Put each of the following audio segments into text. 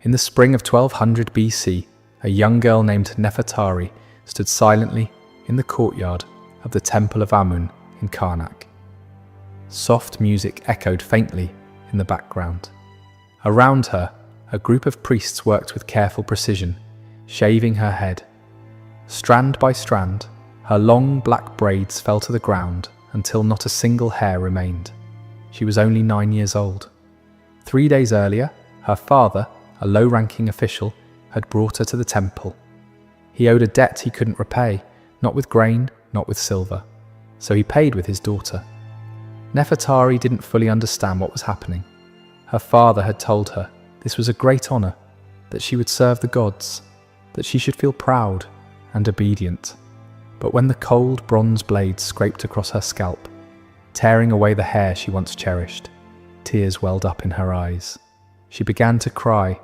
In the spring of 1200 BC, a young girl named Nefertari stood silently in the courtyard of the temple of Amun in Karnak. Soft music echoed faintly in the background. Around her, a group of priests worked with careful precision, shaving her head. Strand by strand, her long black braids fell to the ground until not a single hair remained. She was only 9 years old. 3 days earlier, her father, a low-ranking official, had brought her to the temple. He owed a debt he couldn't repay, not with grain, not with silver. So he paid with his daughter. Nefertari didn't fully understand what was happening. Her father had told her this was a great honor, that she would serve the gods, that she should feel proud and obedient. But when the cold bronze blades scraped across her scalp, tearing away the hair she once cherished, tears welled up in her eyes. She began to cry.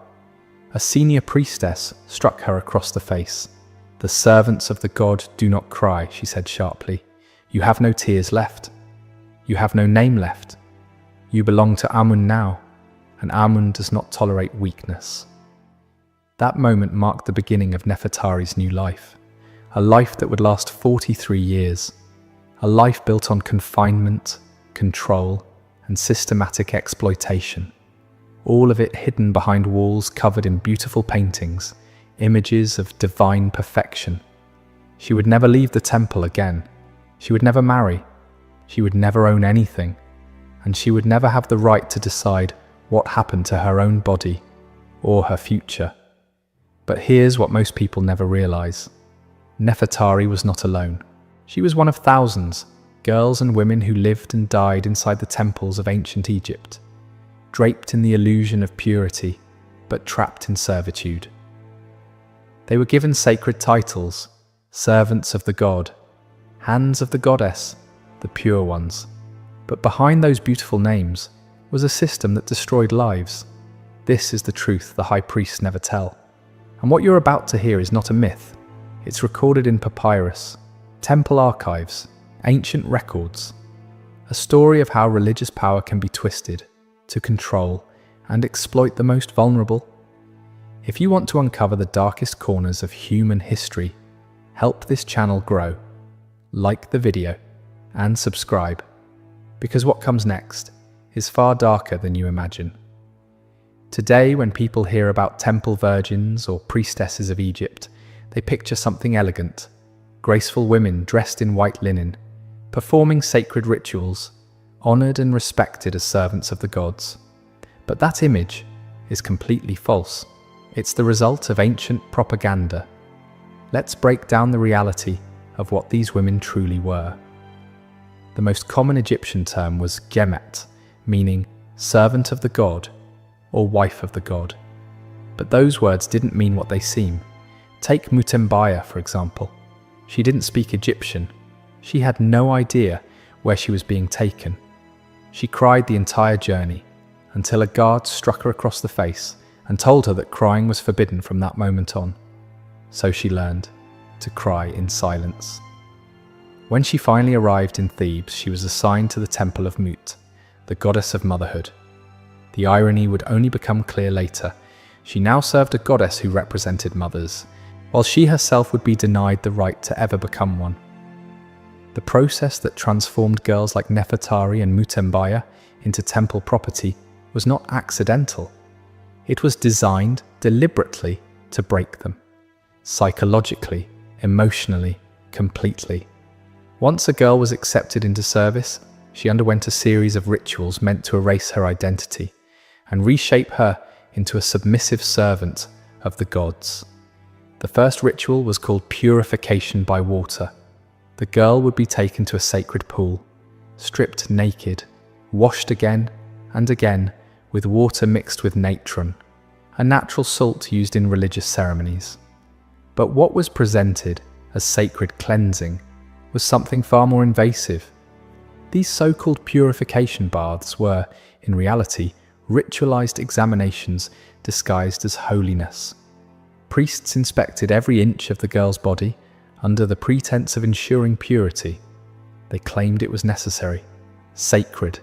A senior priestess struck her across the face. "The servants of the god do not cry," she said sharply. "You have no tears left. You have no name left. You belong to Amun now, and Amun does not tolerate weakness." That moment marked the beginning of Nefertari's new life, a life that would last 43 years, a life built on confinement, control, and systematic exploitation, all of it hidden behind walls covered in beautiful paintings, images of divine perfection. She would never leave the temple again. She would never marry. She would never own anything, and she would never have the right to decide what happened to her own body or her future. But here's what most people never realize. Nefertari was not alone. She was one of thousands, girls and women who lived and died inside the temples of ancient Egypt, draped in the illusion of purity, but trapped in servitude. They were given sacred titles: servants of the god, hands of the goddess, the pure ones. But behind those beautiful names was a system that destroyed lives. This is the truth the high priests never tell. And what you're about to hear is not a myth. It's recorded in papyrus, temple archives, ancient records. A story of how religious power can be twisted to control and exploit the most vulnerable. If you want to uncover the darkest corners of human history, help this channel grow. Like the video and subscribe, because what comes next is far darker than you imagine. Today, when people hear about temple virgins or priestesses of Egypt, they picture something elegant, graceful women dressed in white linen, performing sacred rituals, honored and respected as servants of the gods. But that image is completely false. It's the result of ancient propaganda. Let's break down the reality of what these women truly were. The most common Egyptian term was gemet, meaning servant of the god or wife of the god. But those words didn't mean what they seem. Take Mutembaya, for example. She didn't speak Egyptian. She had no idea where she was being taken. She cried the entire journey until a guard struck her across the face and told her that crying was forbidden from that moment on. So she learned to cry in silence. When she finally arrived in Thebes, she was assigned to the temple of Mut, the goddess of motherhood. The irony would only become clear later. She now served a goddess who represented mothers, while she herself would be denied the right to ever become one. The process that transformed girls like Nefertari and Mutembaya into temple property was not accidental. It was designed deliberately to break them, psychologically, emotionally, completely. Once a girl was accepted into service, she underwent a series of rituals meant to erase her identity and reshape her into a submissive servant of the gods. The first ritual was called purification by water. The girl would be taken to a sacred pool, stripped naked, washed again and again with water mixed with natron, a natural salt used in religious ceremonies. But what was presented as sacred cleansing was something far more invasive. These so-called purification baths were, in reality, ritualized examinations disguised as holiness. Priests inspected every inch of the girl's body under the pretense of ensuring purity. They claimed it was necessary, sacred,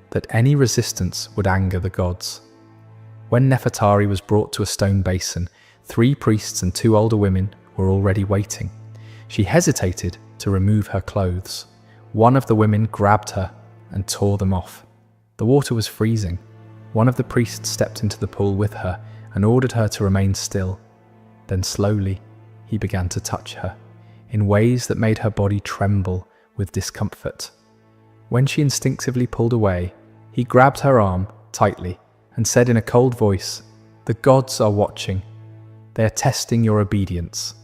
that any resistance would anger the gods. When Nefertari was brought to a stone basin, 3 priests and 2 older women were already waiting. She hesitated to remove her clothes. One of the women grabbed her and tore them off. The water was freezing. One of the priests stepped into the pool with her and ordered her to remain still. Then slowly, he began to touch her, in ways that made her body tremble with discomfort. When she instinctively pulled away, he grabbed her arm tightly and said in a cold voice, "The gods are watching. They are testing your obedience."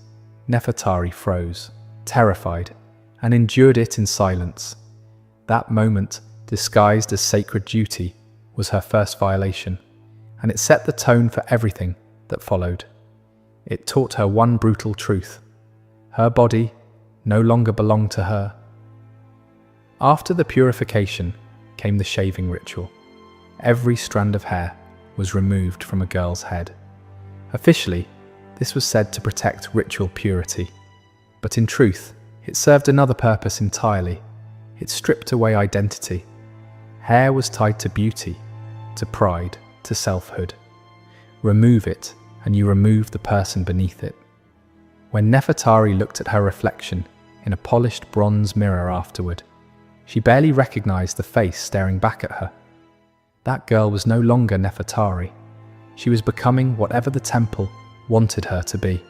Nefertari froze, terrified, and endured it in silence. That moment, disguised as sacred duty, was her first violation, and it set the tone for everything that followed. It taught her one brutal truth: her body no longer belonged to her. After the purification came the shaving ritual. Every strand of hair was removed from a girl's head. Officially, this was said to protect ritual purity, but in truth, it served another purpose entirely. It stripped away identity. Hair was tied to beauty, to pride, to selfhood. Remove it, and you remove the person beneath it. When Nefertari looked at her reflection in a polished bronze mirror afterward, she barely recognized the face staring back at her. That girl was no longer Nefertari. She was becoming whatever the temple wanted her to be.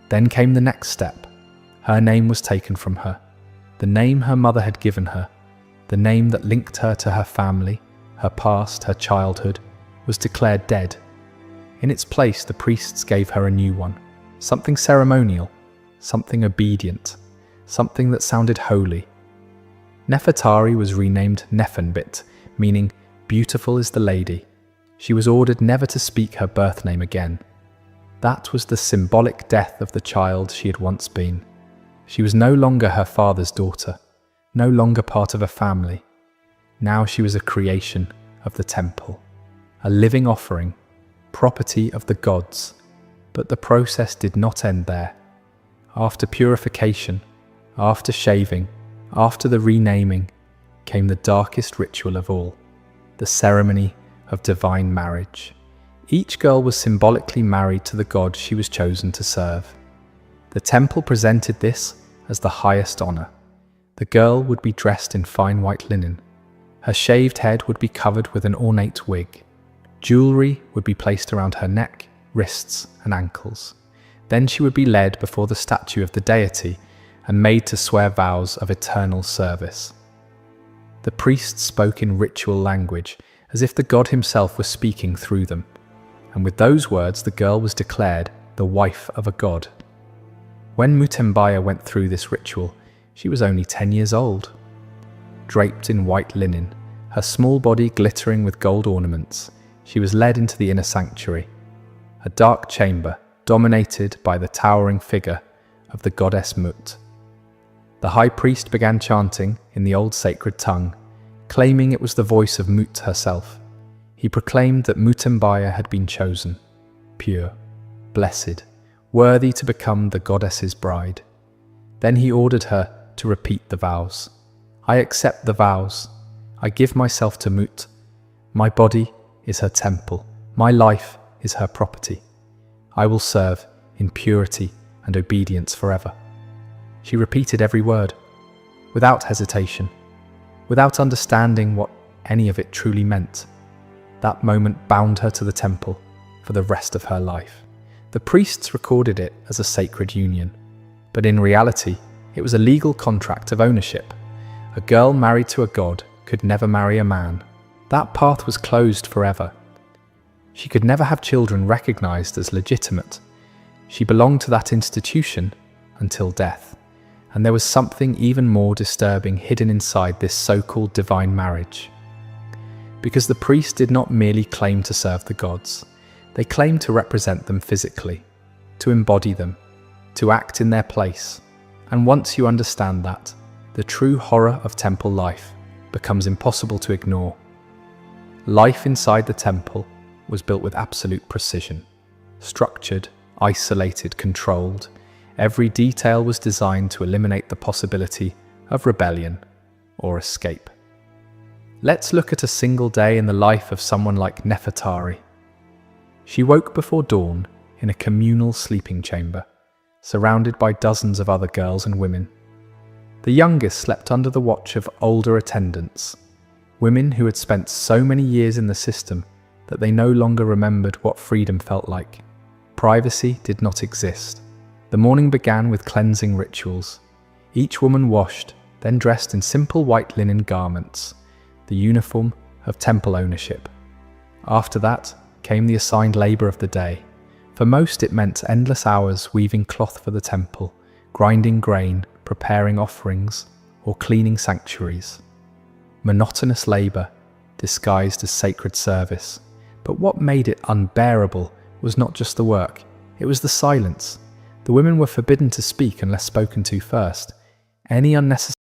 Then came the next step. Her name was taken from her. The name her mother had given her, the name that linked her to her family, her past, her childhood, was declared dead. In its place, the priests gave her a new one, something ceremonial, something obedient, something that sounded holy. Nefertari was renamed Nefertbit, meaning beautiful is the lady. She was ordered never to speak her birth name again. That was the symbolic death of the child she had once been. She was no longer her father's daughter, no longer part of a family. Now she was a creation of the temple, a living offering, property of the gods. But the process did not end there. After purification, after shaving, after the renaming, came the darkest ritual of all, the ceremony of divine marriage. Each girl was symbolically married to the god she was chosen to serve. The temple presented this as the highest honor. The girl would be dressed in fine white linen. Her shaved head would be covered with an ornate wig. Jewelry would be placed around her neck, wrists, and ankles. Then she would be led before the statue of the deity and made to swear vows of eternal service. The priests spoke in ritual language, as if the god himself was speaking through them, and with those words the girl was declared the wife of a god. When Mutembaya went through this ritual, she was only 10 years old. Draped in white linen, her small body glittering with gold ornaments, she was led into the inner sanctuary, a dark chamber dominated by the towering figure of the goddess Mut. The high priest began chanting in the old sacred tongue, claiming it was the voice of Mut herself. He proclaimed that Mutembaya had been chosen, pure, blessed, worthy to become the goddess's bride. Then he ordered her to repeat the vows. "I accept the vows. I give myself to Mut. My body is her temple. My life is her property. I will serve in purity and obedience forever." She repeated every word, without hesitation, without understanding what any of it truly meant. That moment bound her to the temple for the rest of her life. The priests recorded it as a sacred union, but in reality, it was a legal contract of ownership. A girl married to a god could never marry a man. That path was closed forever. She could never have children recognized as legitimate. She belonged to that institution until death. And there was something even more disturbing hidden inside this so-called divine marriage. Because the priests did not merely claim to serve the gods, they claimed to represent them physically, to embody them, to act in their place. And once you understand that, the true horror of temple life becomes impossible to ignore. Life inside the temple was built with absolute precision, structured, isolated, controlled. Every detail was designed to eliminate the possibility of rebellion or escape. Let's look at a single day in the life of someone like Nefertari. She woke before dawn in a communal sleeping chamber, surrounded by dozens of other girls and women. The youngest slept under the watch of older attendants, women who had spent so many years in the system that they no longer remembered what freedom felt like. Privacy did not exist. The morning began with cleansing rituals. Each woman washed, then dressed in simple white linen garments, the uniform of temple ownership. After that came the assigned labor of the day. For most, it meant endless hours weaving cloth for the temple, grinding grain, preparing offerings, or cleaning sanctuaries. Monotonous labor, disguised as sacred service. But what made it unbearable was not just the work, it was the silence. The women were forbidden to speak unless spoken to first. Any unnecessary